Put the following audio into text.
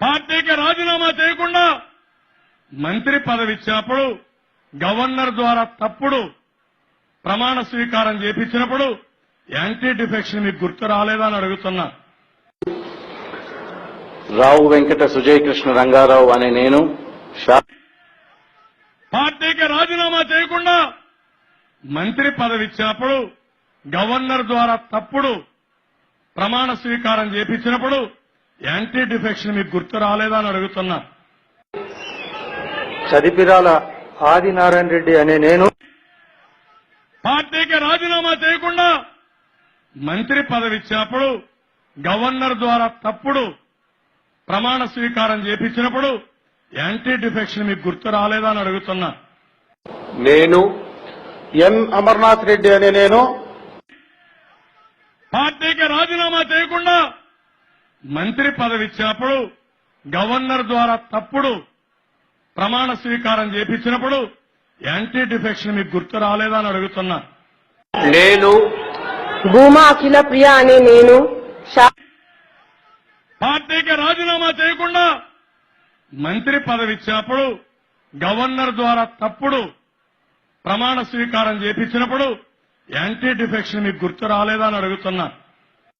పార్టీకి రాజీనామా చేయకుండా మంత్రి పదవి ఇచ్చినప్పుడు గవర్నర్ ద్వారా తప్పుడు ప్రమాణ స్వీకారం చేపించినప్పుడు యాంటీ డిఫెక్షన్ మీకు గుర్తు రాలేదా అని అడుగుతున్నా. రావు వెంకట సుజయ్ కృష్ణ రంగారావు అనే నేను పార్టీకి రాజీనామా చేయకుండా మంత్రి పదవి ఇచ్చినప్పుడు గవర్నర్ ద్వారా తప్పుడు ప్రమాణ స్వీకారం చేపించినప్పుడు యాంటీ డిఫెక్షన్ మీకు గుర్తు రాలేదా అని అడుగుతున్నా. చదిపిరాల ఆదినారాయణ రెడ్డి అనే నేను పార్టీకి రాజీనామా చేయకుండా మంత్రి పదవి ఇచ్చినప్పుడు గవర్నర్ ద్వారా తప్పుడు ప్రమాణ స్వీకారం చేపించినప్పుడు యాంటీ డిఫెక్షన్ మీకు గుర్తు రాలేదా అని అడుగుతున్నా. నేను ఎన్ అమర్నాథ్ రెడ్డి అనే నేను పార్టీకి రాజీనామా చేయకుండా మంత్రి పదవి ఇచ్చినప్పుడు గవర్నర్ ద్వారా తప్పుడు ప్రమాణ స్వీకారం చేపించినప్పుడు యాంటీ డిఫెక్షన్ మీకు గుర్తు రాలేదా అని అడుగుతున్నా. నేను భూమా అఖిల ప్రియ అనే నేను పార్టీకి రాజీనామా చేయకుండా మంత్రి పదవి ఇచ్చినప్పుడు గవర్నర్ ద్వారా తప్పుడు ప్రమాణ స్వీకారం చేపించినప్పుడు యాంటీ డిఫెక్షన్ మీకు గుర్తు రాలేదా అని అడుగుతున్నా.